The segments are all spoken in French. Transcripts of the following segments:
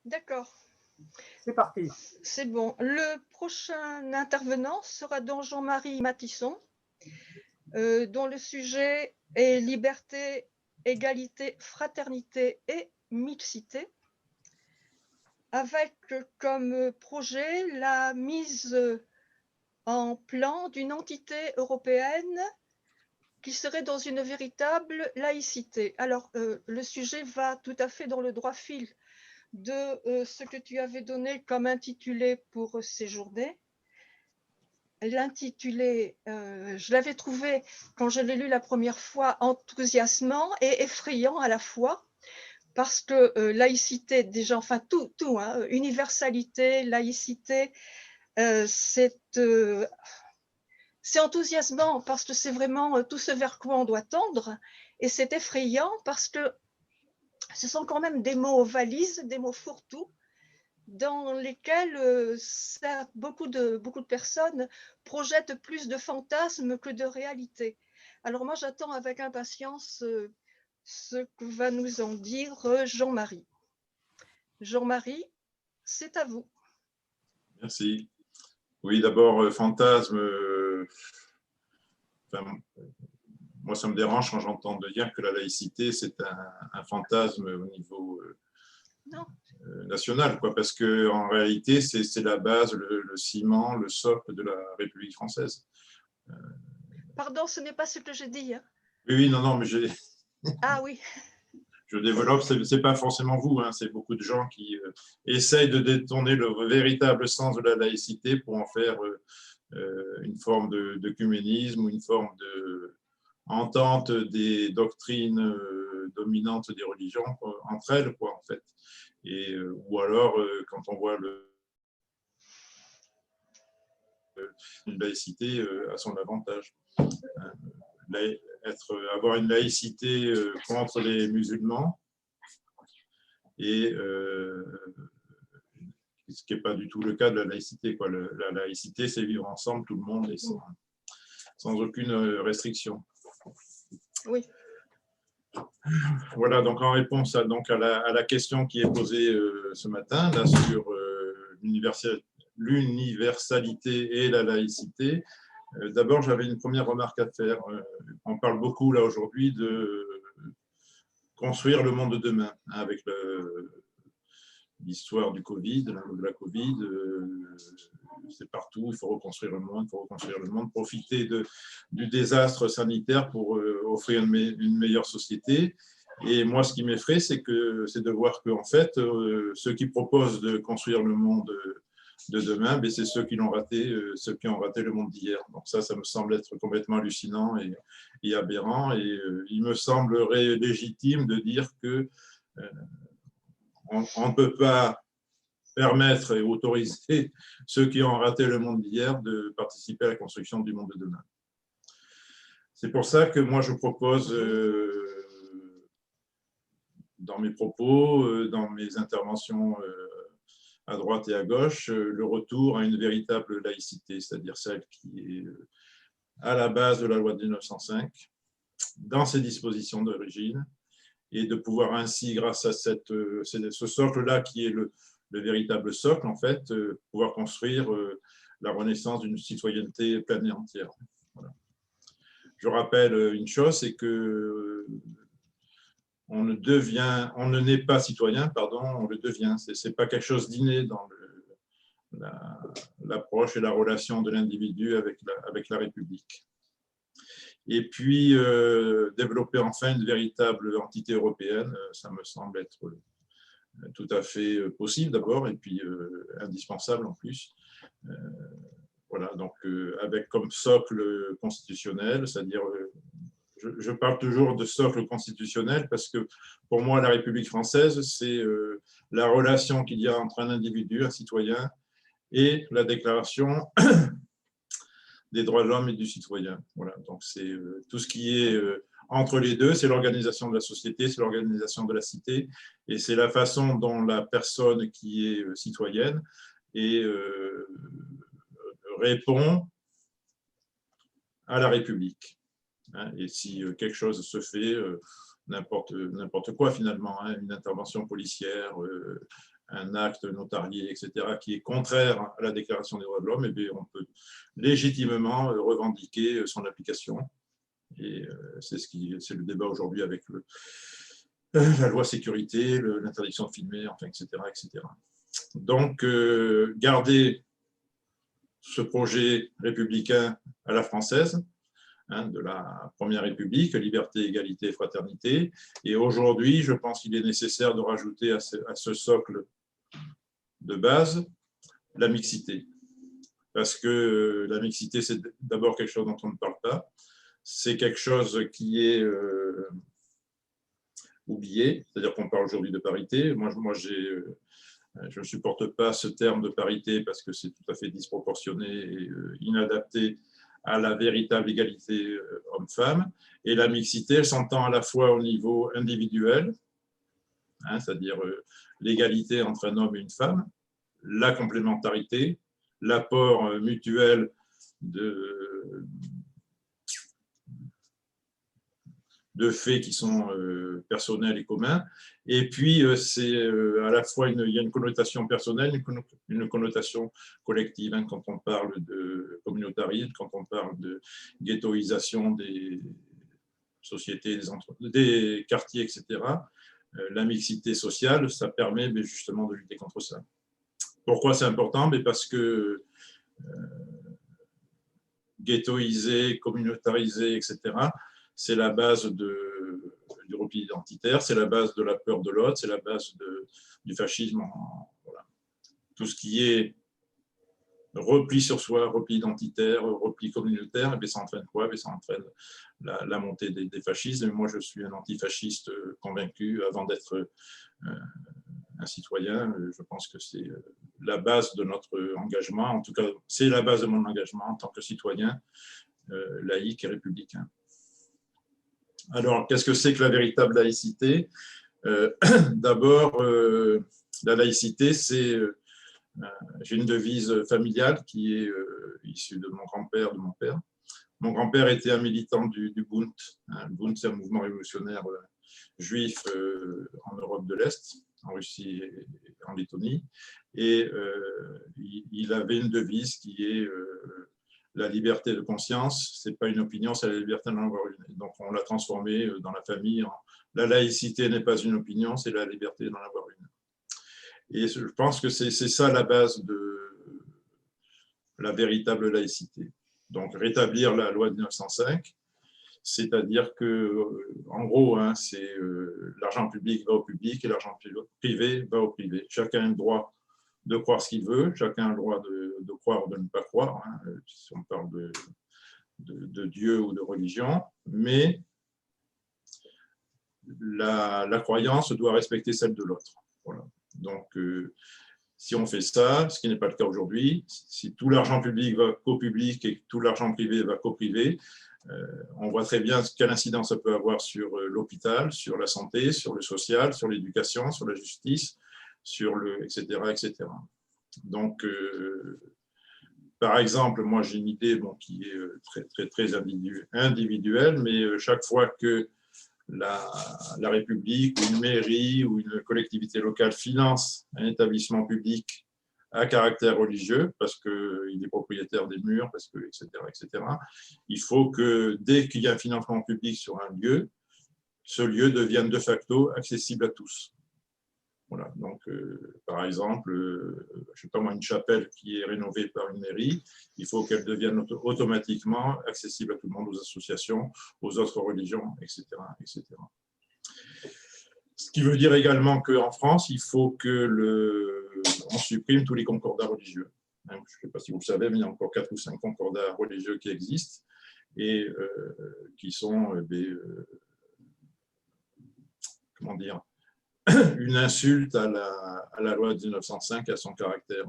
D'accord. C'est parti. C'est bon. Le prochain intervenant sera donc Jean-Marie Matisson, dont le sujet est liberté, égalité, fraternité et mixité, avec comme projet la mise en plan d'une entité européenne qui serait dans une véritable laïcité. Alors, le sujet va tout à fait dans le droit fil de ce que tu avais donné comme intitulé pour ces journées. L'intitulé, je l'avais trouvé, quand je l'ai lu la première fois, enthousiasmant et effrayant à la fois, parce que laïcité, déjà, enfin tout, hein, universalité, laïcité, c'est enthousiasmant parce que c'est vraiment tout ce vers quoi on doit tendre, et c'est effrayant parce que ce sont quand même des mots valises, des mots fourre-tout, dans lesquels beaucoup de personnes projettent plus de fantasmes que de réalité. Alors moi, j'attends avec impatience ce que va nous en dire Jean-Marie. Jean-Marie, c'est à vous. Merci. Oui, d'abord, fantasme. Enfin, moi, ça me dérange quand j'entends de dire que la laïcité, c'est un fantasme au niveau national, quoi, parce qu'en réalité, c'est la base, le ciment, le socle de la République française. Pardon, ce n'est pas ce que j'ai dit. Hein. Oui, non, mais Ah oui. je développe, c'est pas forcément vous, hein, c'est beaucoup de gens qui essayent de détourner le véritable sens de la laïcité pour en faire une forme d'œcuménisme ou une forme de entente des doctrines dominantes des religions entre elles, quoi, en fait. Et, ou alors, quand on voit une laïcité à son avantage. Avoir une laïcité contre les musulmans, et ce qui n'est pas du tout le cas de la laïcité, quoi. La laïcité, c'est vivre ensemble, tout le monde, et sans aucune restriction. Oui. Voilà, donc en réponse à la question qui est posée ce matin là, sur l'universalité et la laïcité, d'abord, j'avais une première remarque à faire. On parle beaucoup là aujourd'hui de construire le monde de demain, hein, avec l'histoire du Covid, de la Covid, c'est partout, il faut reconstruire le monde, profiter du désastre sanitaire pour offrir une meilleure société. Et moi, ce qui m'effraie, c'est de voir qu'en fait, ceux qui proposent de construire le monde de demain, c'est ceux qui l'ont raté, ceux qui ont raté le monde d'hier. Donc ça me semble être complètement hallucinant et aberrant. Et il me semblerait légitime de dire que on ne peut pas permettre et autoriser ceux qui ont raté le monde d'hier de participer à la construction du monde de demain. C'est pour ça que moi, je propose dans mes propos, dans mes interventions à droite et à gauche, le retour à une véritable laïcité, c'est-à-dire celle qui est à la base de la loi de 1905, dans ses dispositions d'origine, et de pouvoir ainsi, grâce à ce socle-là qui est le véritable socle, en fait, pouvoir construire la renaissance d'une citoyenneté pleine et entière. Voilà. Je rappelle une chose, c'est que on ne naît pas citoyen, pardon, on le devient. Ce n'est pas quelque chose d'inné dans l'approche et la relation de l'individu avec la République. Et puis, développer enfin une véritable entité européenne, ça me semble être tout à fait possible d'abord, et puis indispensable en plus. Voilà, donc avec comme socle constitutionnel, c'est-à-dire, je parle toujours de socle constitutionnel parce que pour moi, la République française, c'est la relation qu'il y a entre un individu, un citoyen, et la déclaration des droits de l'homme et du citoyen. Voilà, donc c'est tout ce qui est entre les deux, c'est l'organisation de la société, c'est l'organisation de la cité, et c'est la façon dont la personne qui est citoyenne et répond à la République. Hein, et si quelque chose se fait, n'importe quoi finalement, hein, une intervention policière, un acte notarié, etc., qui est contraire à la Déclaration des droits de l'homme, eh bien, on peut légitimement revendiquer son application. Et c'est le débat aujourd'hui avec la loi sécurité, l'interdiction de filmer, enfin, etc., etc. Donc, garder ce projet républicain à la française, de la Première République, liberté, égalité, fraternité. Et aujourd'hui, je pense qu'il est nécessaire de rajouter à ce socle de base la mixité. Parce que la mixité, c'est d'abord quelque chose dont on ne parle pas. C'est quelque chose qui est oublié, c'est-à-dire qu'on parle aujourd'hui de parité. Moi je ne supporte pas ce terme de parité parce que c'est tout à fait disproportionné et inadapté à la véritable égalité homme-femme. Et la mixité, elle s'entend à la fois au niveau individuel, c'est-à-dire l'égalité entre un homme et une femme, la complémentarité, l'apport mutuel de faits qui sont personnels et communs. Et puis, c'est à la fois, il y a une connotation personnelle, une connotation collective, quand on parle de communautarisme, quand on parle de ghettoisation des sociétés, des quartiers, etc. La mixité sociale, ça permet justement de lutter contre ça. Pourquoi c'est important? Parce que ghettoiser, communautariser, etc., c'est la base du repli identitaire, c'est la base de la peur de l'autre, c'est la base du fascisme. Voilà. Tout ce qui est repli sur soi, repli identitaire, repli communautaire, ça entraîne quoi? Ça entraîne la montée des fascismes. Et moi, je suis un antifasciste convaincu avant d'être un citoyen. Je pense que c'est la base de notre engagement. En tout cas, c'est la base de mon engagement en tant que citoyen laïque et républicain. Alors, qu'est-ce que c'est que la véritable laïcité? D'abord, la laïcité, c'est... j'ai une devise familiale qui est issue de mon grand-père, de mon père. Mon grand-père était un militant du Bund. Le Bund, c'est un mouvement révolutionnaire juif en Europe de l'Est, en Russie et en Lettonie. Et il avait une devise qui est la liberté de conscience, ce n'est pas une opinion, c'est la liberté d'en avoir une. Donc, on l'a transformé dans la famille en la laïcité n'est pas une opinion, c'est la liberté d'en avoir une. Et je pense que c'est ça la base de la véritable laïcité. Donc, rétablir la loi de 1905, c'est-à-dire que, en gros, c'est l'argent public va au public et l'argent privé va au privé. Chacun a le droit de croire ce qu'il veut, chacun a le droit de croire ou de ne pas croire, si on parle de Dieu ou de religion, mais la croyance doit respecter celle de l'autre. Voilà. Donc, si on fait ça, ce qui n'est pas le cas aujourd'hui, si tout l'argent public va qu'au public et tout l'argent privé va qu'au privé, on voit très bien quelle incidence ça peut avoir sur l'hôpital, sur la santé, sur le social, sur l'éducation, sur la justice, etc., etc. Donc, par exemple, moi j'ai une idée qui est très individuelle, mais chaque fois que la République ou une mairie ou une collectivité locale finance un établissement public à caractère religieux, parce qu'il est propriétaire des murs, parce que, etc., etc., il faut que dès qu'il y a un financement public sur un lieu, ce lieu devienne de facto accessible à tous. Voilà. Donc, par exemple, je sais pas moi, une chapelle qui est rénovée par une mairie, il faut qu'elle devienne automatiquement accessible à tout le monde, aux associations, aux autres religions, etc., etc. Ce qui veut dire également qu'en France, il faut on supprime tous les concordats religieux. Je ne sais pas si vous le savez, mais il y a encore 4 ou 5 concordats religieux qui existent et qui sont comment dire, une insulte à la loi de 1905, à son caractère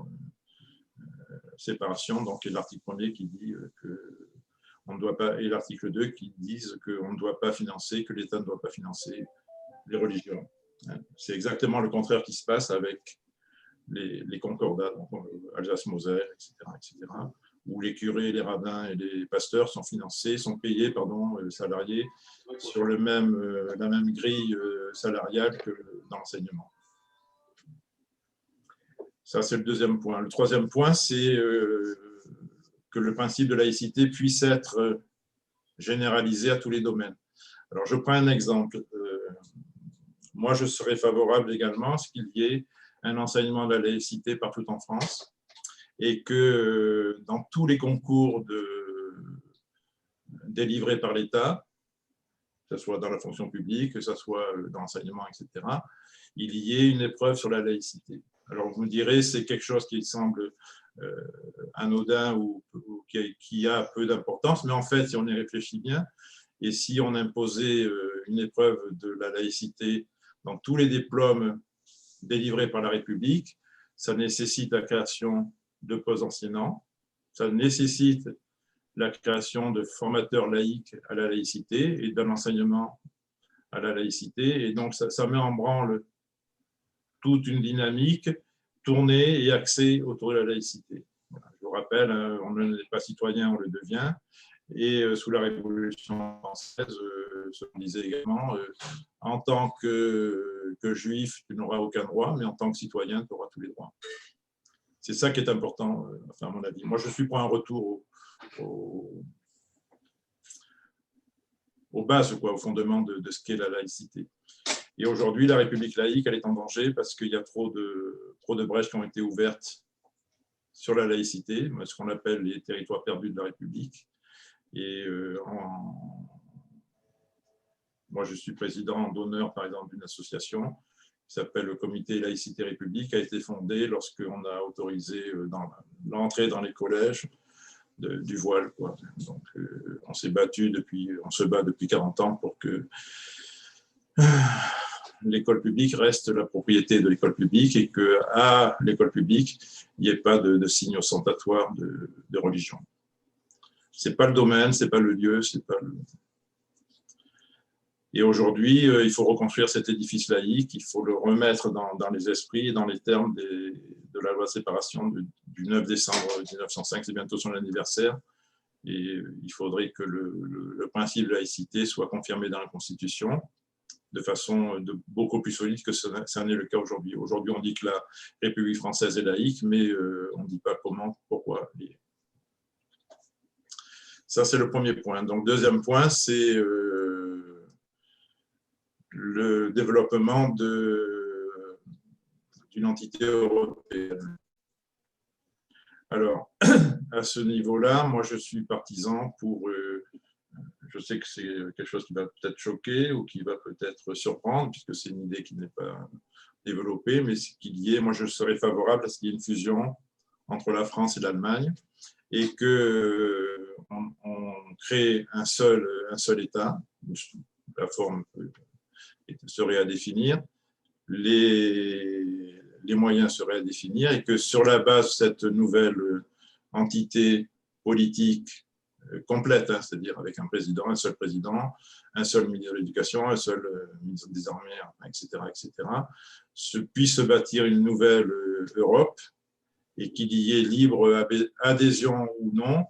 séparation. Donc, il y a l'article 1er qui dit que on ne doit pas, et l'article 2 qui disent qu'on ne doit pas financer, que l'État ne doit pas financer les religions. C'est exactement le contraire qui se passe avec les concordats, Alsace-Moselle, etc., etc., où les curés, les rabbins et les pasteurs sont payés, salariés, sur la même grille salariale que dans l'enseignement. Ça, c'est le deuxième point. Le troisième point, c'est que le principe de laïcité puisse être généralisé à tous les domaines. Alors, je prends un exemple. Moi, je serais favorable également à ce qu'il y ait un enseignement de la laïcité partout en France et que dans tous les concours délivrés par l'État, que ce soit dans la fonction publique, que ce soit dans l'enseignement, etc., il y ait une épreuve sur la laïcité. Alors, vous me direz, c'est quelque chose qui semble anodin ou qui a peu d'importance, mais en fait, si on y réfléchit bien, et si on imposait une épreuve de la laïcité dans tous les diplômes délivrés par la République, ça nécessite la création de postes enseignants, ça nécessite la création de formateurs laïcs à la laïcité et d'un enseignement à la laïcité. Et donc, ça met en branle toute une dynamique tournée et axée autour de la laïcité. Je vous rappelle, on n'est pas citoyen, on le devient. Et sous la Révolution française, on disait également, en tant que juif, tu n'auras aucun droit, mais en tant que citoyen, tu auras tous les droits. C'est ça qui est important, enfin, à mon avis. Moi, je suis pour un retour aux bases, quoi, au fondement de ce qu'est la laïcité. Et aujourd'hui, la République laïque, elle est en danger parce qu'il y a trop de brèches qui ont été ouvertes sur la laïcité, ce qu'on appelle les territoires perdus de la République. Et moi, je suis président d'honneur, par exemple, d'une association qui s'appelle le Comité Laïcité République, qui a été fondée lorsqu'on a autorisé l'entrée dans les collèges du voile, quoi. Donc, on se bat depuis 40 ans pour que l'école publique reste la propriété de l'école publique et qu'à l'école publique, il n'y ait pas de signes ostentatoires de religion. Ce n'est pas le domaine, ce n'est pas le lieu, c'est pas le... Et aujourd'hui, il faut reconstruire cet édifice laïque, il faut le remettre dans les esprits et dans les termes de la loi de séparation du 9 décembre 1905, c'est bientôt son anniversaire. Et il faudrait que le principe de laïcité soit confirmé dans la Constitution de façon beaucoup plus solide que ça n'est le cas aujourd'hui. Aujourd'hui, on dit que la République française est laïque, mais on ne dit pas comment, pourquoi. Et ça, c'est le premier point. Donc, deuxième point, c'est le développement d'une entité européenne. Alors, à ce niveau-là, moi, je suis partisan pour... je sais que c'est quelque chose qui va peut-être choquer ou qui va peut-être surprendre, puisque c'est une idée qui n'est pas développée, mais qu'il y ait, moi, je serais favorable à ce qu'il y ait une fusion entre la France et l'Allemagne et qu'on crée un seul État, la forme serait à définir, les moyens seraient à définir et que sur la base de cette nouvelle entité politique complète, hein, c'est-à-dire avec un seul président, un seul ministre de l'Éducation, un seul ministre des Armées, etc., puisse se bâtir une nouvelle Europe et qu'il y ait libre adhésion ou non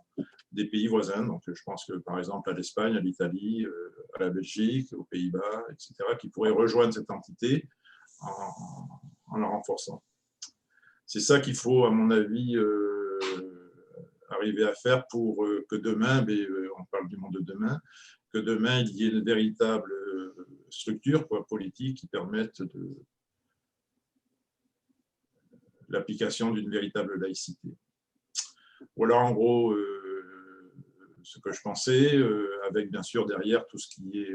des pays voisins. Donc, je pense que, par exemple, à l'Espagne, à l'Italie, à la Belgique, aux Pays-Bas, etc., qui pourraient rejoindre cette entité en la renforçant. C'est ça qu'il faut, à mon avis, arriver à faire pour que demain, on parle du monde de demain, que demain, il y ait une véritable structure politique qui permette l'application d'une véritable laïcité. Voilà en gros ce que je pensais, avec bien sûr derrière tout ce qui est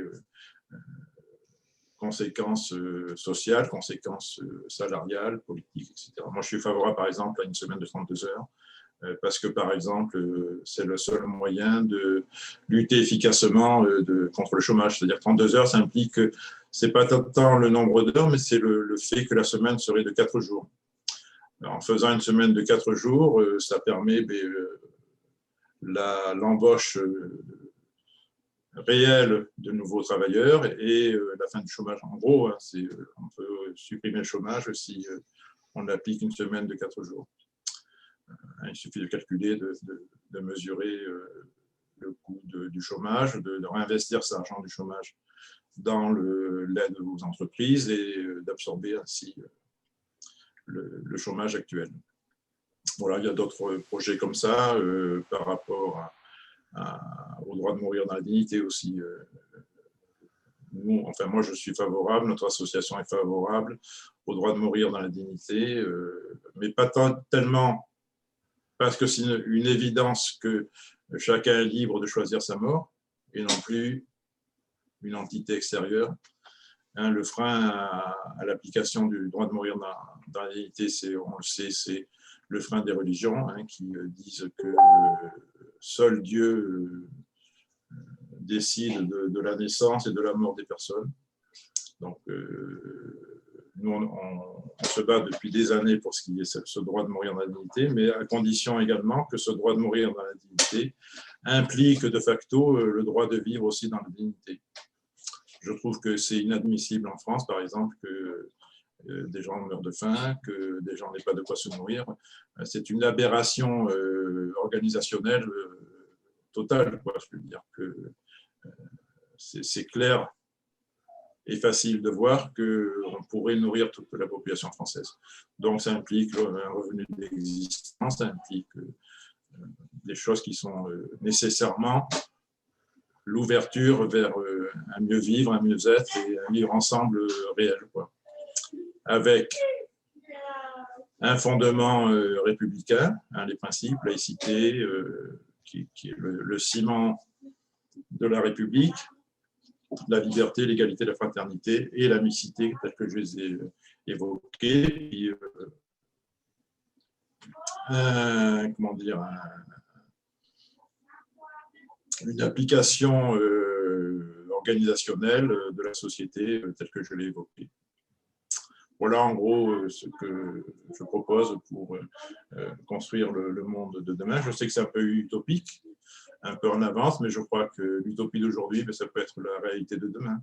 conséquences sociales, conséquences salariales, politiques, etc. Moi, je suis favorable, par exemple, à une semaine de 32 heures, parce que, par exemple, c'est le seul moyen de lutter efficacement contre le chômage. C'est-à-dire 32 heures, ça implique que ce n'est pas tant le nombre d'heures, mais c'est le fait que la semaine serait de 4 jours. Alors, en faisant une semaine de 4 jours, ça permet l'embauche réelle de nouveaux travailleurs et la fin du chômage. En gros, hein, on peut supprimer le chômage si on applique une semaine de 4 jours. Il suffit de calculer, de mesurer le coût du chômage, de réinvestir cet argent du chômage dans l'aide aux entreprises et d'absorber ainsi le chômage actuel. Voilà, il y a d'autres projets comme ça par rapport au droit de mourir dans la dignité aussi. Nous, enfin, moi, je suis favorable, notre association est favorable au droit de mourir dans la dignité, mais pas tellement parce que c'est une évidence que chacun est libre de choisir sa mort et non plus une entité extérieure. Hein, le frein à l'application du droit de mourir dans la dignité, on le sait, c'est le frein des religions hein, qui disent que seul Dieu décide de la naissance et de la mort des personnes. Donc, nous, on se bat depuis des années pour ce qui est ce droit de mourir dans la dignité, mais à condition également que ce droit de mourir dans la dignité implique de facto le droit de vivre aussi dans la dignité. Je trouve que c'est inadmissible en France, par exemple, que des gens meurent de faim, que des gens n'aient pas de quoi se nourrir. C'est une aberration organisationnelle totale, quoi. Je veux dire que c'est clair et facile de voir qu'on pourrait nourrir toute la population française. Donc, ça implique un revenu d'existence, ça implique des choses qui sont nécessairement l'ouverture vers un mieux vivre, un mieux-être et un vivre ensemble réel, quoi. Avec un fondement républicain, hein, les principes, laïcité, qui est le ciment de la République, la liberté, l'égalité, la fraternité et la mixité, telle que je les ai évoquées. Puis, comment dire, une application organisationnelle de la société telle que je l'ai évoquée. Voilà en gros ce que je propose pour construire le monde de demain. Je sais que c'est un peu utopique, un peu en avance, mais je crois que l'utopie d'aujourd'hui, ça peut être la réalité de demain.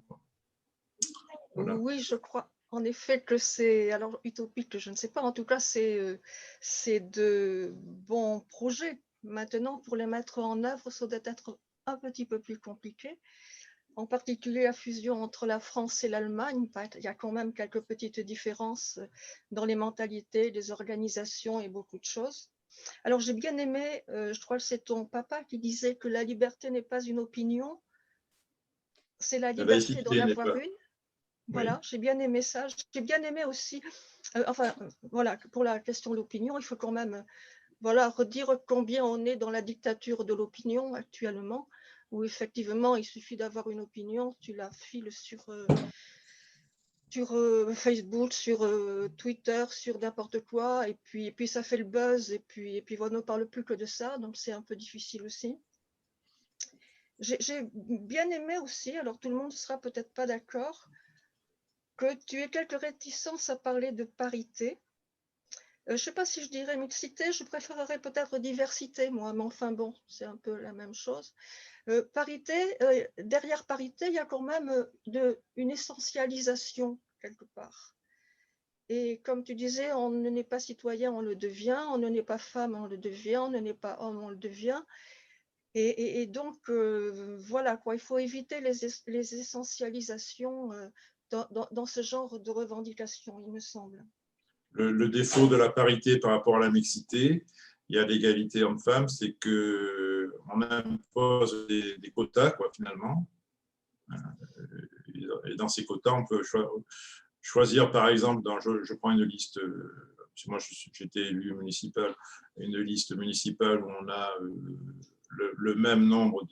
Voilà. Oui, je crois en effet que c'est, alors utopique, je ne sais pas, en tout cas c'est de bons projets. Maintenant, pour les mettre en œuvre, ça doit être un petit peu plus compliqué. En particulier la fusion entre la France et l'Allemagne, il y a quand même quelques petites différences dans les mentalités, les organisations et beaucoup de choses. Alors j'ai bien aimé, je crois que c'est ton papa qui disait que la liberté n'est pas une opinion, c'est la liberté d'en avoir une. Voilà, oui. J'ai bien aimé ça. J'ai bien aimé aussi, voilà, pour la question de l'opinion, il faut quand même redire combien on est dans la dictature de l'opinion actuellement, où effectivement, il suffit d'avoir une opinion, tu la files sur Facebook, sur Twitter, sur n'importe quoi, et puis ça fait le buzz, et puis on ne parle plus que de ça, donc c'est un peu difficile aussi. J'ai bien aimé aussi, alors tout le monde ne sera peut-être pas d'accord, que tu aies quelques réticences à parler de parité. Je ne sais pas si je dirais mixité, je préférerais peut-être diversité, moi, mais enfin bon, c'est un peu la même chose. Parité, derrière parité, il y a quand même une essentialisation quelque part. Et comme tu disais, on ne n'est pas citoyen, on le devient, on ne n'est pas femme, on le devient, on ne n'est pas homme, on le devient. Et donc, voilà, quoi, il faut éviter les essentialisations dans ce genre de revendications, il me semble. Le défaut de la parité par rapport à la mixité, il y a l'égalité homme-femme, c'est qu'on impose des quotas, quoi, finalement. Et dans ces quotas, on peut choisir, par exemple, je prends une liste, moi j'étais élu municipal, une liste municipale où on a le même nombre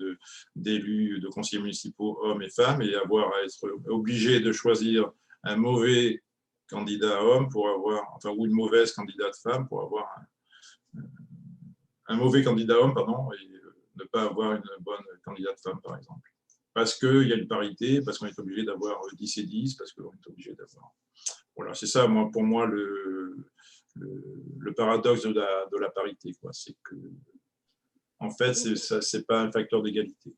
d'élus, de conseillers municipaux, hommes et femmes, et avoir à être obligé de choisir un mauvais candidat homme pour avoir, enfin, ou une mauvaise candidate femme pour avoir un mauvais candidat homme, pardon, et ne pas avoir une bonne candidate femme, par exemple. Parce qu'il y a une parité, parce qu'on est obligé d'avoir 10 et 10, parce qu'on est obligé d'avoir... Voilà, c'est ça, pour moi, le paradoxe de la parité, quoi. C'est que, en fait, c'est pas un facteur d'égalité.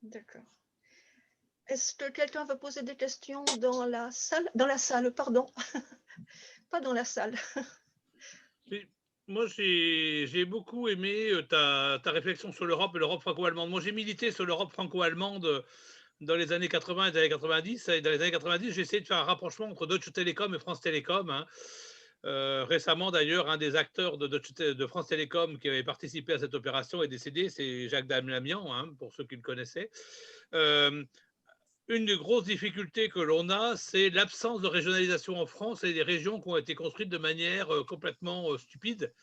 D'accord. Est-ce que quelqu'un veut poser des questions dans la salle? Dans la salle, pardon. Pas dans la salle. Moi, j'ai beaucoup aimé ta réflexion sur l'Europe et l'Europe franco-allemande. Moi, j'ai milité sur l'Europe franco-allemande dans les années 80 et les années 90. Et dans les années 90, j'ai essayé de faire un rapprochement entre Deutsche Telekom et France Télécom. Hein. Récemment, d'ailleurs, un des acteurs de France Télécom qui avait participé à cette opération est décédé, c'est Jacques Damlamian, hein, pour ceux qui le connaissaient. Une des grosses difficultés que l'on a, c'est l'absence de régionalisation en France et des régions qui ont été construites de manière complètement stupide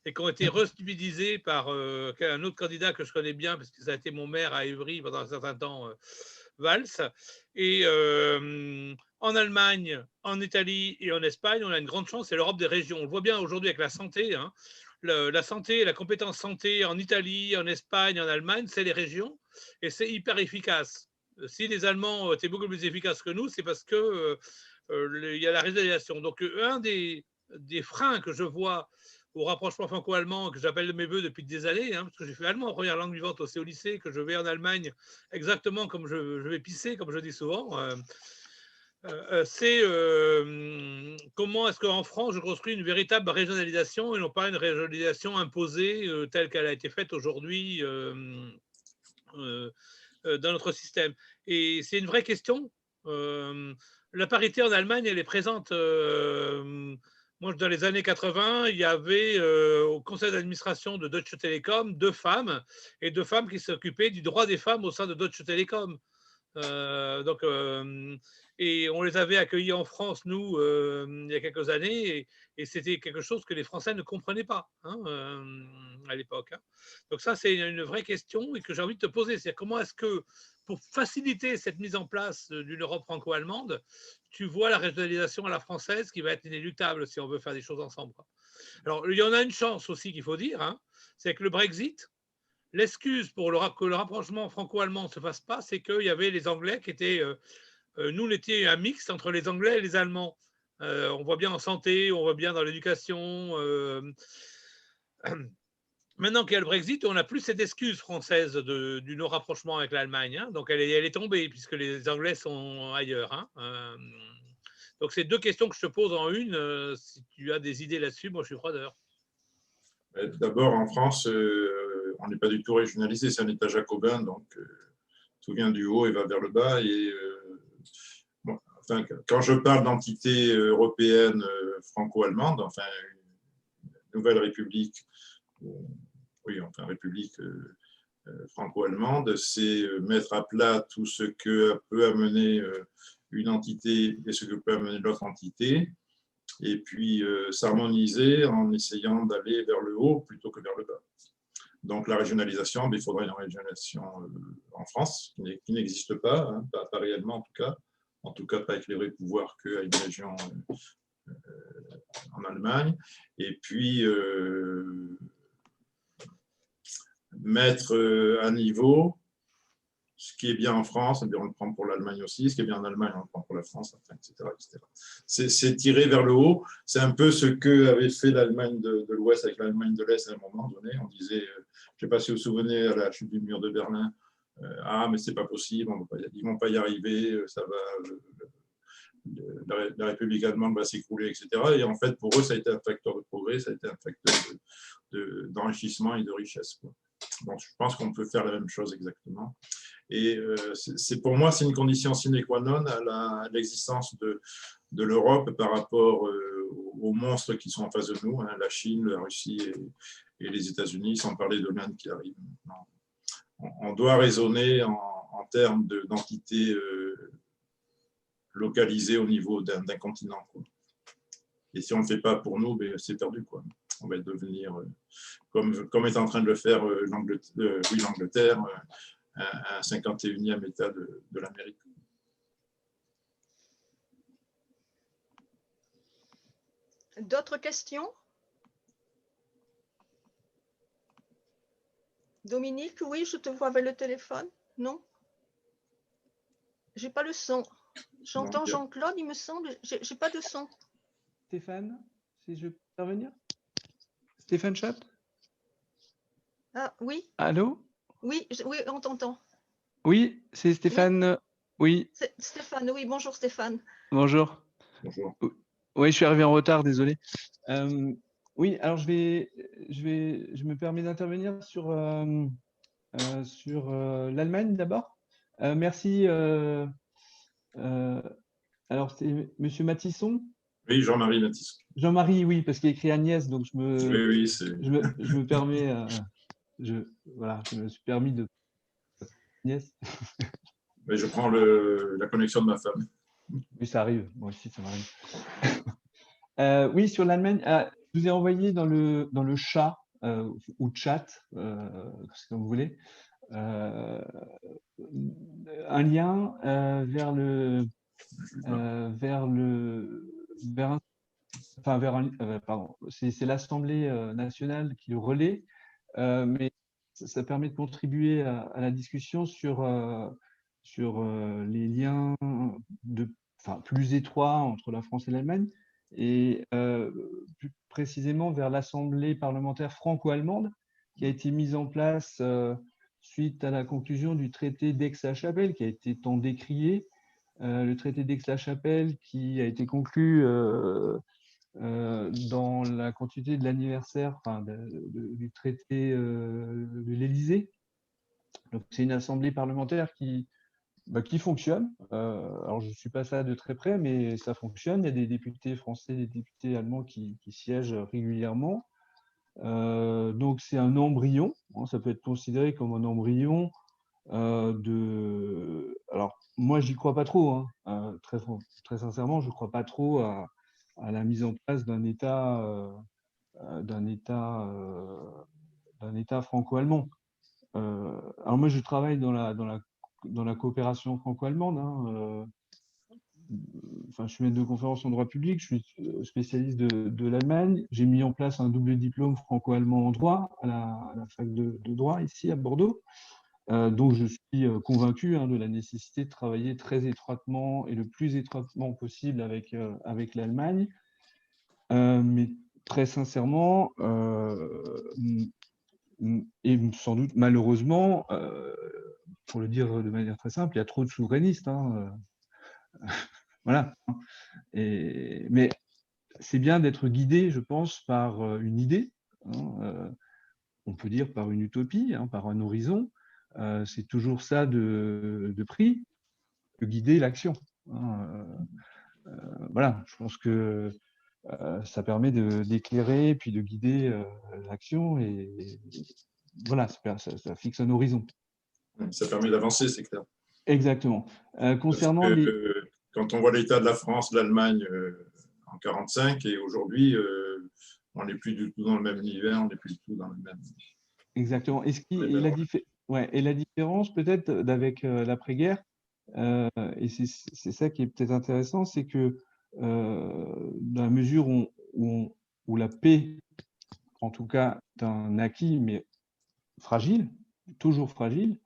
et qui ont été restupidisées par un autre candidat que je connais bien, parce que ça a été mon maire à Évry pendant un certain temps, Valls. Et en Allemagne, en Italie et en Espagne, on a une grande chance, c'est l'Europe des régions. On le voit bien aujourd'hui avec la santé. Hein. La santé, la compétence santé en Italie, en Espagne, en Allemagne, c'est les régions et c'est hyper efficace. Si les Allemands étaient beaucoup plus efficaces que nous, c'est parce que il y a la régionalisation. Donc, un des freins que je vois au rapprochement franco-allemand, que j'appelle de mes voeux depuis des années, hein, parce que j'ai fait allemand en première langue vivante aussi au lycée, que je vais en Allemagne exactement comme je vais pisser, comme je dis souvent. C'est comment est-ce qu'en France, je construis une véritable régionalisation et non pas une régionalisation imposée telle qu'elle a été faite aujourd'hui dans notre système. Et c'est une vraie question. La parité en Allemagne, elle est présente. Moi, dans les années 80, il y avait au conseil d'administration de Deutsche Telekom 2 femmes et 2 femmes qui s'occupaient du droit des femmes au sein de Deutsche Telekom. Et on les avait accueillis en France, nous, il y a quelques années, et c'était quelque chose que les Français ne comprenaient pas hein, à l'époque. Hein. Donc ça, c'est une vraie question et que j'ai envie de te poser. C'est comment est-ce que, pour faciliter cette mise en place d'une Europe franco-allemande, tu vois la régionalisation à la française qui va être inéluctable si on veut faire des choses ensemble. Quoi. Alors, il y en a une chance aussi qu'il faut dire, hein, c'est que le Brexit, l'excuse pour que le rapprochement franco-allemand ne se fasse pas, c'est qu'il y avait les Anglais qui étaient... nous, on était un mix entre les Anglais et les Allemands. On voit bien en santé, on voit bien dans l'éducation. Maintenant qu'il y a le Brexit, on n'a plus cette excuse française du non-rapprochement avec l'Allemagne. Hein. Donc, elle est tombée puisque les Anglais sont ailleurs. Hein. Donc, c'est 2 questions que je te pose en une. Si tu as des idées là-dessus, moi, je suis preneur. D'abord, en France, on n'est pas du tout régionalisé, c'est un État jacobin, donc tout vient du haut et va vers le bas. Et bon, enfin, quand je parle d'entité européenne franco-allemande, enfin une nouvelle république, oui, enfin république franco-allemande, c'est mettre à plat tout ce que peut amener une entité et ce que peut amener l'autre entité, et puis s'harmoniser en essayant d'aller vers le haut plutôt que vers le bas. Donc la régionalisation, il faudrait une régionalisation en France qui n'existe pas, hein, pas réellement en tout cas pas avec les vrais pouvoirs qu'à une région en Allemagne, et puis mettre à niveau ce qui est bien en France, on le prend pour l'Allemagne aussi, ce qui est bien en Allemagne, on le prend pour la France, etc. C'est tiré vers le haut. C'est un peu ce qu'avait fait l'Allemagne de l'Ouest avec l'Allemagne de l'Est à un moment donné. On disait, je ne sais pas si vous vous souvenez, à la chute du mur de Berlin, mais c'est pas possible, ils ne vont pas y arriver, ça va, la République allemande va s'écrouler, etc. Et en fait, pour eux, ça a été un facteur de progrès, ça a été un facteur d'enrichissement et de richesse. Quoi. Donc, je pense qu'on peut faire la même chose exactement. Et pour moi, c'est une condition sine qua non à l'existence de l'Europe par rapport aux monstres qui sont en face de nous, hein, la Chine, la Russie et les États-Unis, sans parler de l'Inde qui arrive. On doit raisonner en termes d'entités localisées au niveau d'un continent. Quoi. Et si on ne le fait pas pour nous, c'est perdu. Quoi. On va devenir, comme est en train de le faire l'Angleterre, un 51e État de l'Amérique. D'autres questions? Dominique, oui, je te vois avec le téléphone. Non? J'ai pas le son. J'entends Jean-Claude, il me semble. J'ai pas de son. Stéphane, si je peux intervenir? Stéphane Chap? Ah, oui. Allô? Oui, on t'entend. Oui, c'est Stéphane. Oui. Stéphane, oui, bonjour Stéphane. Bonjour. Bonjour. Oui, je suis arrivé en retard, désolé. Oui, alors je me permets d'intervenir sur l'Allemagne d'abord. Merci. Alors, c'est Monsieur Matisson Oui, Jean-Marie Matisson. Jean-Marie, oui, parce qu'il a écrit Agnès, donc je Oui, me permets, voilà, je me suis permis de Agnès. mais je prends la connexion de ma femme. Oui, ça arrive, moi aussi, ça m'arrive. Oui, sur l'Allemagne, je vous ai envoyé dans le chat ou chat, c'est comme vous voulez, un lien vers pardon, c'est l'Assemblée nationale qui le relaie, mais ça permet de contribuer à la discussion sur les liens plus étroits entre la France et l'Allemagne, et plus précisément vers l'Assemblée parlementaire franco-allemande qui a été mise en place suite à la conclusion du traité d'Aix-la-Chapelle, qui a été tant décrié. Le traité d'Aix-la-Chapelle qui a été conclu dans la continuité de l'anniversaire du traité de l'Élysée. Donc, c'est une assemblée parlementaire qui fonctionne. Alors, je ne suis pas ça de très près, mais ça fonctionne. Il y a des députés français, des députés allemands qui siègent régulièrement. Donc, c'est un embryon. Hein, ça peut être considéré comme un embryon Alors, moi, j'y crois pas trop. Hein. Très sincèrement, je ne crois pas trop à la mise en place d'un État franco-allemand. Alors moi, je travaille dans la coopération franco-allemande. Hein. Je suis maître de conférence en droit public, je suis spécialiste de l'Allemagne. J'ai mis en place un double diplôme franco-allemand en droit à la fac de droit ici à Bordeaux. Donc je suis convaincu de la nécessité de travailler très étroitement et le plus étroitement possible avec l'Allemagne. Mais très sincèrement, et sans doute malheureusement, pour le dire de manière très simple, il y a trop de souverainistes. Voilà. Mais c'est bien d'être guidé, je pense, par une idée. On peut dire par une utopie, par un horizon. C'est toujours ça de prix, de guider l'action. Voilà, je pense que ça permet d'éclairer puis de guider l'action et voilà, ça fixe un horizon. Ça permet d'avancer, c'est clair. Exactement. Concernant Parce que, quand on voit l'état de la France, de l'Allemagne en 1945 et aujourd'hui, on n'est plus du tout dans le même univers, on n'est plus du tout dans le même. Exactement. Et la différence peut-être avec l'après-guerre, et c'est ça qui est peut-être intéressant, c'est que dans la mesure où la paix, en tout cas, est un acquis, mais fragile, toujours fragile.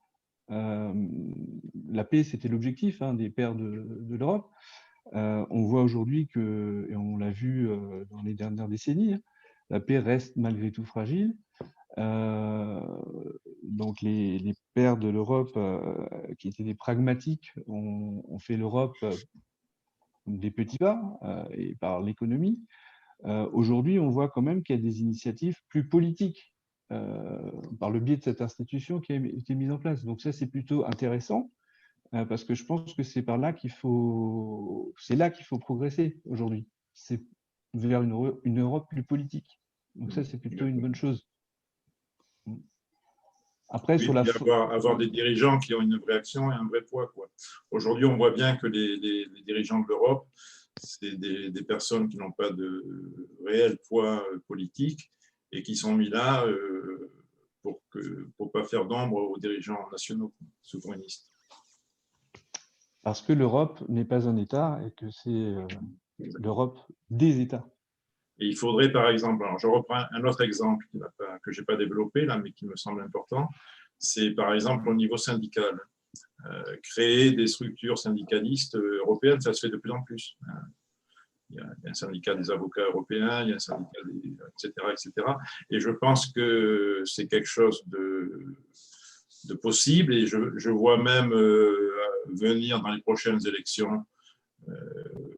La paix, c'était l'objectif des pères de l'Europe. On voit aujourd'hui que, et on l'a vu dans les dernières décennies, la paix reste malgré tout fragile. Donc les pères de l'Europe, qui étaient des pragmatiques, ont fait l'Europe des petits pas et par l'économie. Aujourd'hui, on voit quand même qu'il y a des initiatives plus politiques par le biais de cette institution qui a été mise en place. Donc ça, c'est plutôt intéressant parce que je pense que c'est là qu'il faut progresser aujourd'hui. C'est vers une Europe plus politique. Donc ça, c'est plutôt une bonne chose. Après, oui, avoir des dirigeants qui ont une vraie action et un vrai poids. Aujourd'hui, on voit bien que les dirigeants de l'Europe, c'est des personnes qui n'ont pas de réel poids politique et qui sont mis là pour ne pas faire d'ombre aux dirigeants nationaux souverainistes. Parce que l'Europe n'est pas un État et que c'est l'Europe des États. Et il faudrait, par exemple, alors je reprends un autre exemple que je n'ai pas développé là, mais qui me semble important, c'est par exemple au niveau syndical. Créer des structures syndicalistes européennes, ça se fait de plus en plus. Il y a un syndicat des avocats européens, il y a un syndicat etc., etc. Et je pense que c'est quelque chose de possible et je vois même venir dans les prochaines élections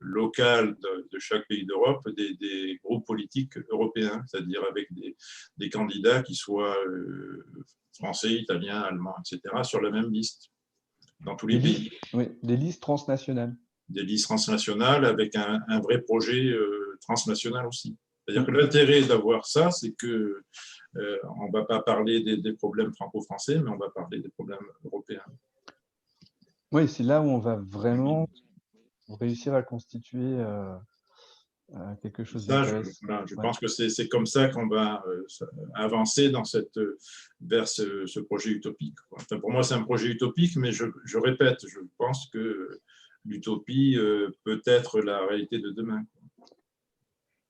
locales de chaque pays d'Europe des groupes politiques européens, c'est-à-dire avec des candidats qui soient français, italiens, allemands, etc., sur la même liste, dans tous les pays. Oui, des listes transnationales. des listes transnationales avec un vrai projet transnational aussi. C'est-à-dire que l'intérêt d'avoir ça, c'est que on ne va pas parler des problèmes franco-français, mais on va parler des problèmes européens. Oui, c'est là où on va vraiment réussir à constituer quelque chose d'intéressant. Je pense que c'est comme ça qu'on va avancer vers ce projet utopique. Enfin, pour moi, c'est un projet utopique, mais je répète, je pense que l'utopie peut être la réalité de demain.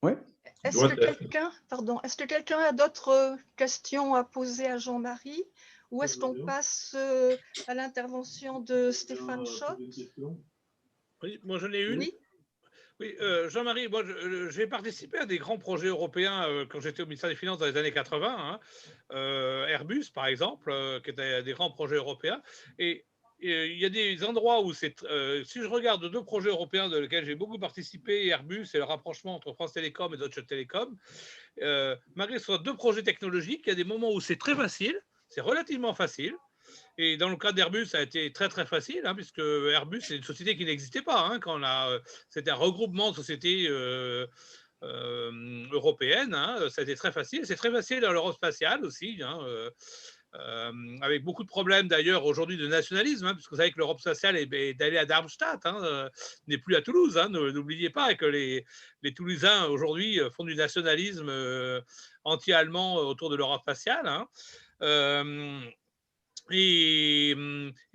Oui. Est-ce que quelqu'un a d'autres questions à poser à Jean-Marie, ou est-ce qu'on passe à l'intervention de Stéphane Schott? Oui, moi j'en ai une. Oui. Oui, Jean-Marie, moi j'ai participé à des grands projets européens quand j'étais au ministère des Finances dans les années 80, hein. Airbus par exemple, qui était des grands projets européens. Et il y a des endroits où si je regarde deux projets européens dans lesquels j'ai beaucoup participé, Airbus et le rapprochement entre France Télécom et Deutsche Telekom, malgré que ce soit deux projets technologiques, il y a des moments où c'est très facile, c'est relativement facile. Et dans le cas d'Airbus, ça a été très très facile, hein, puisque Airbus, c'est une société qui n'existait pas. Hein, c'était un regroupement de sociétés européennes. Hein, ça a été très facile. C'est très facile dans l'aérospatiale aussi, hein, avec beaucoup de problèmes d'ailleurs aujourd'hui de nationalisme, hein, puisque vous savez que l'Europe spatiale est allée à Darmstadt, hein, n'est plus à Toulouse. Hein, n'oubliez pas que les Toulousains aujourd'hui font du nationalisme anti-allemand autour de l'Europe spatiale. Hein. Et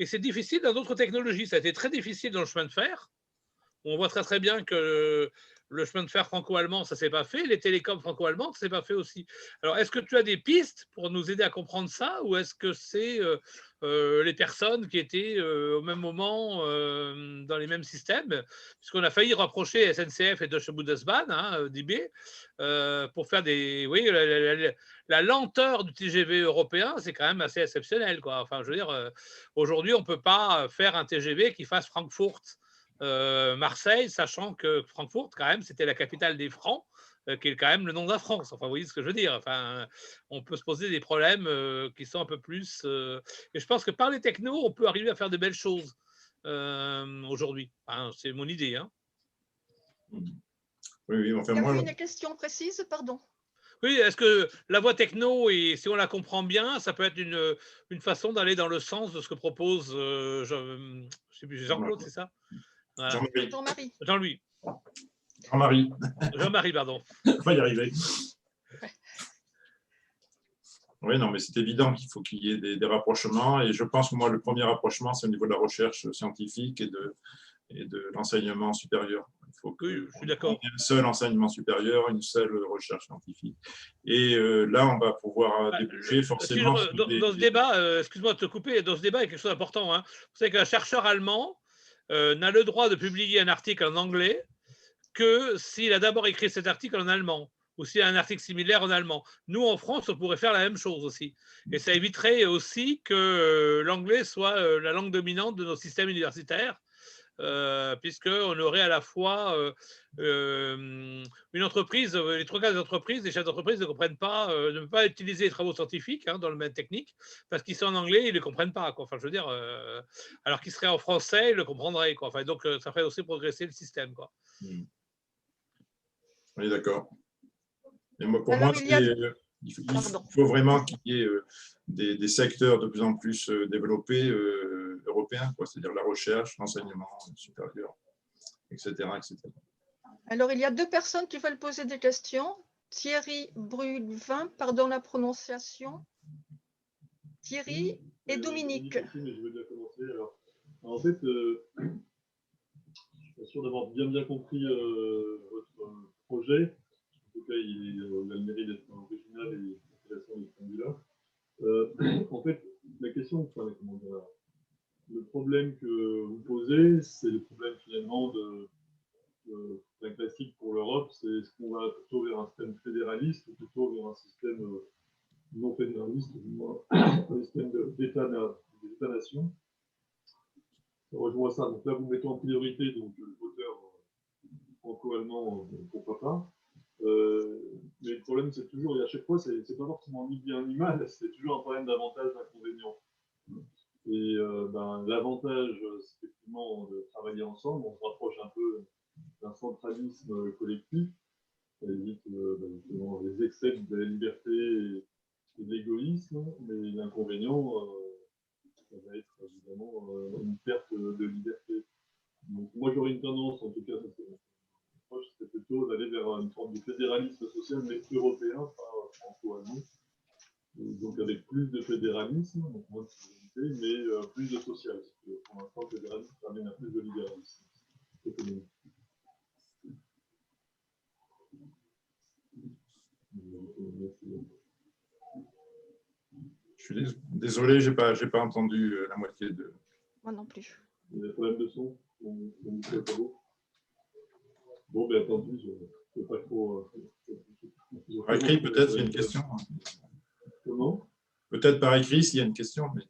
c'est difficile dans d'autres technologies. Ça a été très difficile dans le chemin de fer. On voit très très bien que le chemin de fer franco-allemand, ça ne s'est pas fait. Les télécoms franco-allemands, ça ne s'est pas fait aussi. Alors, est-ce que tu as des pistes pour nous aider à comprendre ça, ou est-ce que c'est les personnes qui étaient au même moment dans les mêmes systèmes, puisqu'on a failli rapprocher SNCF et Deutsche Bundesbahn, hein, DB, pour faire des... Oui, la lenteur du TGV européen, c'est quand même assez exceptionnel, quoi. Enfin, je veux dire, aujourd'hui, on ne peut pas faire un TGV qui fasse Francfort Marseille, sachant que Francfort, quand même, c'était la capitale des Francs, qui est quand même le nom de la France. Enfin, vous voyez ce que je veux dire. Enfin, on peut se poser des problèmes qui sont un peu plus... Et je pense que par les technos, on peut arriver à faire de belles choses aujourd'hui. Enfin, c'est mon idée. Hein. Oui, enfin, Il y avait une question précise, pardon. Oui, est-ce que la voie techno, et si on la comprend bien, ça peut être une façon d'aller dans le sens de ce que propose Jean-Claude, c'est ça? Voilà. Jean-Marie. Jean-Louis. Jean-Marie. Jean-Marie, pardon. On va y arriver. Oui, non, mais c'est évident qu'il faut qu'il y ait des rapprochements. Et je pense que moi, le premier rapprochement, c'est au niveau de la recherche scientifique et de l'enseignement supérieur. Il faut que je suis d'accord. un seul enseignement supérieur, une seule recherche scientifique. Et là, on va pouvoir déboucher forcément. Dans ce débat, excuse-moi de te couper, dans ce débat, il y a quelque chose d'important. Hein. Vous savez qu'un chercheur allemand n'a le droit de publier un article en anglais que s'il a d'abord écrit cet article en allemand, ou s'il y a un article similaire en allemand. Nous, en France, on pourrait faire la même chose aussi. Et ça éviterait aussi que l'anglais soit la langue dominante de nos systèmes universitaires, puisqu'on aurait à la fois une entreprise, les trois quarts des entreprises, les chefs d'entreprise ne comprennent pas, ne peuvent pas utiliser les travaux scientifiques hein, dans le domaine technique, parce qu'ils sont en anglais, ils ne les comprennent pas. Quoi. Enfin, je veux dire, alors qu'ils seraient en français, ils le comprendraient. Quoi. Enfin, donc, ça ferait aussi progresser le système. Quoi. Oui, d'accord. Et moi, pour moi, il faut vraiment qu'il y ait des secteurs de plus en plus développés européens, c'est-à-dire la recherche, l'enseignement supérieur, etc., etc. Alors, il y a deux personnes qui veulent poser des questions. Thierry Brulvin, pardon la prononciation. Thierry et Dominique. Je vais bien commencer. Alors, en fait, je suis pas sûr d'avoir bien compris votre projet. En tout cas, il a le mérite d'être original et intéressant de ce point de vue-là. En fait, la question, le problème que vous posez, c'est le problème finalement d'un classique pour l'Europe, c'est est-ce qu'on va plutôt vers un système fédéraliste ou plutôt vers un système non fédéraliste, du moins un système d'État-nation. Ça rejoint ça. Donc là, vous mettez en priorité donc, le moteur franco-allemand, pourquoi pas. Mais le problème, c'est toujours, et à chaque fois, c'est pas forcément ni bien ni mal, c'est toujours un problème d'avantage, d'inconvénient. Et l'avantage, c'est effectivement de travailler ensemble. On se rapproche un peu d'un centralisme collectif. Ça évite justement les excès de la liberté et de l'égoïsme, mais l'inconvénient, ça va être évidemment une perte de liberté. Donc, moi, j'aurais une tendance, en tout cas, c'est plutôt d'aller vers une forme de fédéralisme social, mais européen, pas franco-allemand. Donc, avec plus de fédéralisme, donc moins de souveraineté, mais plus de social. Parce que pour l'instant, le fédéralisme amène à plus de libéralisme économique. Je suis désolé, j'ai pas entendu la moitié de. Moi non plus. Il y a des problèmes de son. Bon, ben tant pis, je ne peux pas trop. Par écrit, peut-être, il y a une question. Comment? Peut-être par écrit, s'il y a une question. Mais...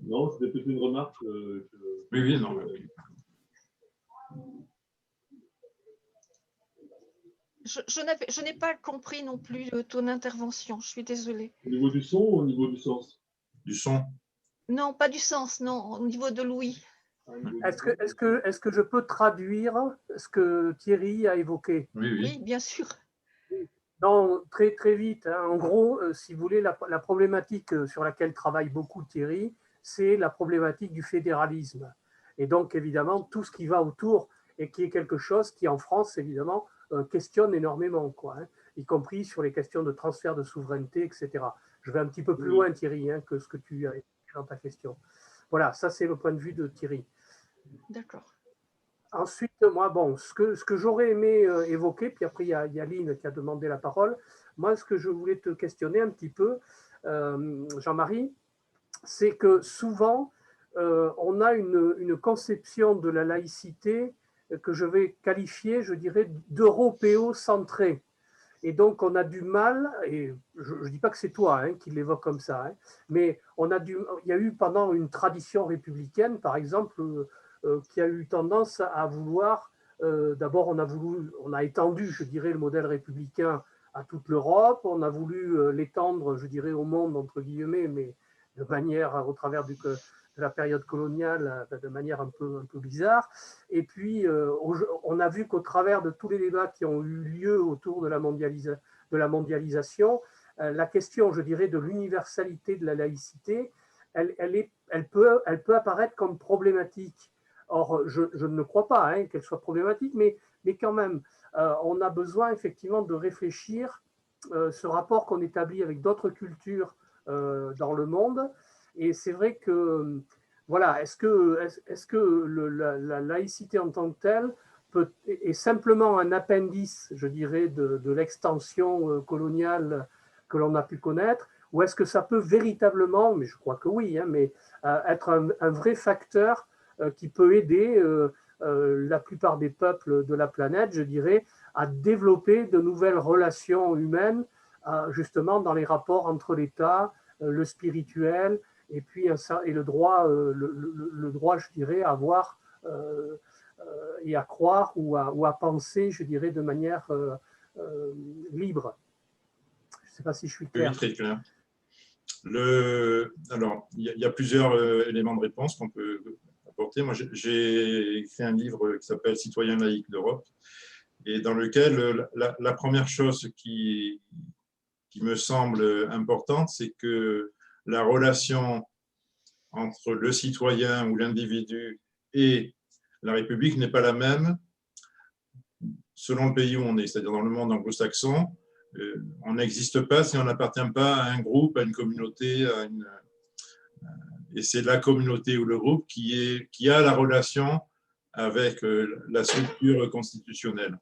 Non, c'était plutôt une remarque. Oui, non. Je n'ai pas compris non plus ton intervention, je suis désolée. Au niveau du son ou au niveau du sens? Du son? Non, pas du sens, non, au niveau de l'ouïe. Est-ce que je peux traduire ce que Thierry a évoqué? Oui, bien sûr. Non, très, très vite. Hein. En gros, si vous voulez, la problématique sur laquelle travaille beaucoup Thierry, c'est la problématique du fédéralisme. Et donc, évidemment, tout ce qui va autour et qui est quelque chose qui, en France, évidemment, questionne énormément, quoi, hein, y compris sur les questions de transfert de souveraineté, etc. Je vais un petit peu plus loin, Thierry, hein, que ce que tu as évoqué dans ta question. Voilà, ça, c'est le point de vue de Thierry. D'accord. Ensuite, moi, bon, ce que j'aurais aimé évoquer, puis après, il y a Lynn qui a demandé la parole. Moi, ce que je voulais te questionner un petit peu, Jean-Marie, c'est que souvent, on a une conception de la laïcité que je vais qualifier, je dirais, d'européocentrée. Et donc, on a du mal, et je ne dis pas que c'est toi hein, qui l'évoque comme ça, hein, mais il y a eu pendant une tradition républicaine, par exemple, qui a eu tendance à vouloir, d'abord on a étendu, je dirais, le modèle républicain à toute l'Europe, on a voulu l'étendre, je dirais, au monde, entre guillemets, mais de manière, au travers de la période coloniale, de manière un peu bizarre. Et puis, on a vu qu'au travers de tous les débats qui ont eu lieu autour de la mondialisation, la question, je dirais, de l'universalité de la laïcité, elle peut apparaître comme problématique. Or, je ne crois pas hein, qu'elle soit problématique, mais quand même, on a besoin effectivement de réfléchir ce rapport qu'on établit avec d'autres cultures dans le monde. Et c'est vrai que, voilà, est-ce que la laïcité en tant que telle est simplement un appendice, je dirais, de l'extension coloniale que l'on a pu connaître, ou est-ce que ça peut véritablement, mais je crois que oui, hein, mais être un vrai facteur qui peut aider la plupart des peuples de la planète, je dirais, à développer de nouvelles relations humaines, justement dans les rapports entre l'État, le spirituel, et puis le droit, je dirais, à avoir et à croire ou à penser, je dirais, de manière libre. Je ne sais pas si je suis clair. Oui, très clair. Alors, il y a plusieurs éléments de réponse qu'on peut apporter. Moi, j'ai écrit un livre qui s'appelle « Citoyens laïcs d'Europe » et dans lequel la première chose qui me semble importante, c'est que la relation entre le citoyen ou l'individu et la République n'est pas la même selon le pays où on est. C'est-à-dire dans le monde anglo-saxon, on n'existe pas si on n'appartient pas à un groupe, à une communauté, et c'est la communauté ou le groupe qui a la relation avec la structure constitutionnelle.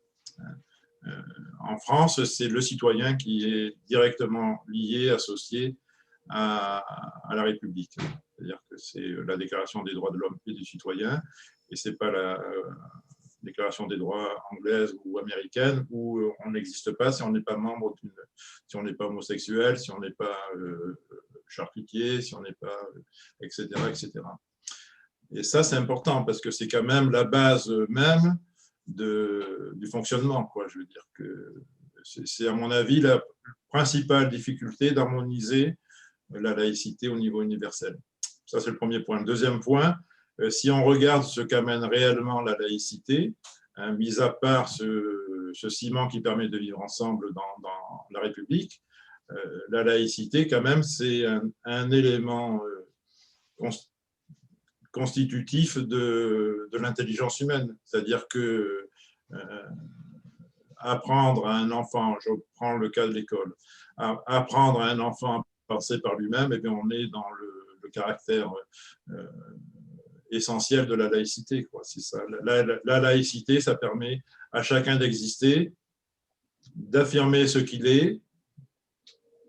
En France, c'est le citoyen qui est directement lié, associé à la République. C'est-à-dire que c'est la Déclaration des droits de l'homme et du citoyen, et ce n'est pas la Déclaration des droits anglaise ou américaine où on n'existe pas si on n'est pas membre si on n'est pas homosexuel, si on n'est pas charcutier, si on n'est pas, etc., etc. Et ça, c'est important parce que c'est quand même la base même du fonctionnement, quoi. Je veux dire que c'est, à mon avis, la principale difficulté d'harmoniser la laïcité au niveau universel. Ça, c'est le premier point. Le deuxième point, si on regarde ce qu'amène réellement la laïcité, hein, mis à part ce ciment qui permet de vivre ensemble dans la République, la laïcité, quand même, c'est un élément constitutif de l'intelligence humaine. C'est-à-dire que apprendre à un enfant, je prends le cas de l'école, apprendre à un enfant à penser par lui-même, eh bien, on est dans le caractère essentiel de la laïcité, quoi. C'est ça. La laïcité, ça permet à chacun d'exister, d'affirmer ce qu'il est,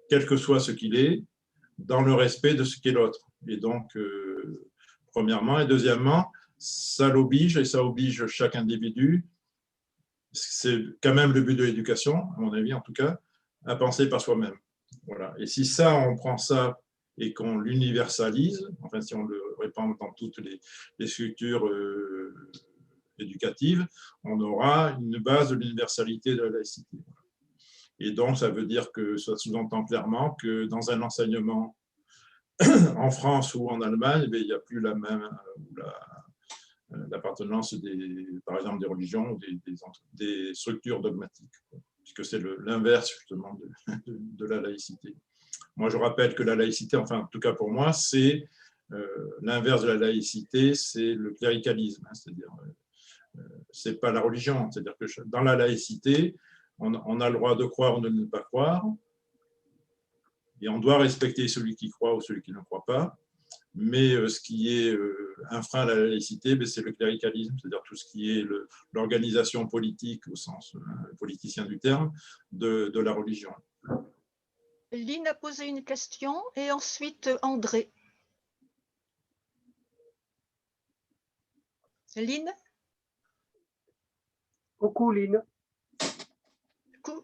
quel que soit ce qu'il est, dans le respect de ce qu'est l'autre. Et donc, premièrement. Et deuxièmement, ça l'oblige, et ça oblige chaque individu, c'est quand même le but de l'éducation, à mon avis en tout cas, à penser par soi-même. Voilà. Et si ça, on prend ça et qu'on l'universalise, enfin si on le répand dans toutes les structures éducatives, on aura une base de l'universalité de la laïcité. Et donc, ça veut dire que ça sous-entend clairement que dans un enseignement en France ou en Allemagne, il n'y a plus la même l'appartenance, par exemple, des religions ou des structures dogmatiques, puisque c'est l'inverse justement de la laïcité. Moi, je rappelle que la laïcité, enfin, en tout cas pour moi, c'est l'inverse de la laïcité, c'est le cléricalisme, hein, c'est-à-dire, c'est pas la religion, c'est-à-dire que dans la laïcité, on a le droit de croire ou de ne pas croire, et on doit respecter celui qui croit ou celui qui ne croit pas, mais ce qui est un frein à la laïcité, c'est le cléricalisme, c'est-à-dire tout ce qui est l'organisation politique, au sens politicien du terme, de la religion. Lynn a posé une question et ensuite André. Lynn? Coucou Lynn.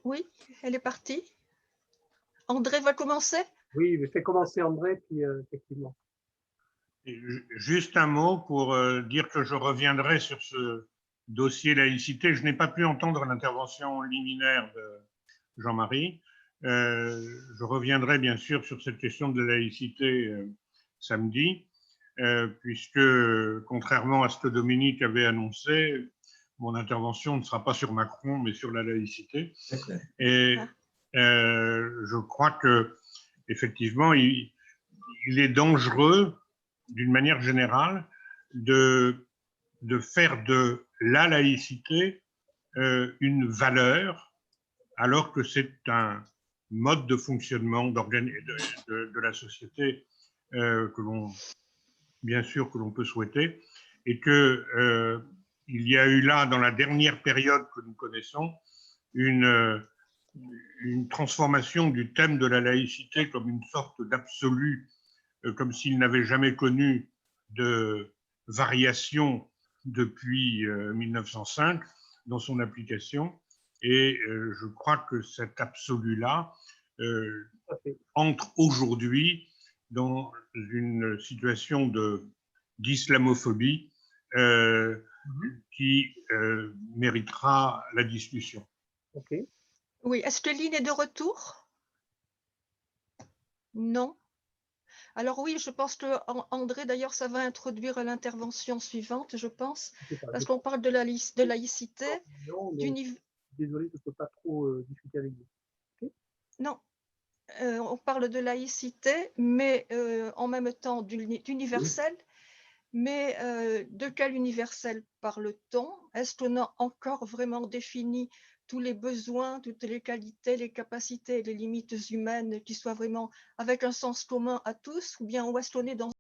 Oui, elle est partie. André va commencer? Oui, mais fais commencer André, puis effectivement. Juste un mot pour dire que je reviendrai sur ce dossier laïcité. Je n'ai pas pu entendre l'intervention liminaire de Jean-Marie. Je reviendrai bien sûr sur cette question de la laïcité samedi, puisque contrairement à ce que Dominique avait annoncé, mon intervention ne sera pas sur Macron, mais sur la laïcité. Et je crois que effectivement, il est dangereux, d'une manière générale, de faire de la laïcité une valeur, alors que c'est un mode de fonctionnement de la société que l'on, bien sûr, que l'on peut souhaiter, et que il y a eu là, dans la dernière période que nous connaissons, une transformation du thème de la laïcité comme une sorte d'absolu, comme s'il n'avait jamais connu de variation depuis 1905 dans son application. Et je crois que cet absolu-là entre aujourd'hui dans une situation d'islamophobie qui méritera la discussion. Ok. Oui, est-ce que Lynn est de retour? Non. Alors oui, je pense que André, d'ailleurs, ça va introduire l'intervention suivante, je pense, parce qu'on parle de laïcité. Désolé, je ne peux pas trop discuter avec vous. Okay. Non, on parle de laïcité, mais en même temps d'universel. Oui. Mais de quel universel parle-t-on? Est-ce qu'on a encore vraiment défini tous les besoins, toutes les qualités, les capacités et les limites humaines qui soient vraiment avec un sens commun à tous, ou bien où est-ce qu'on est dans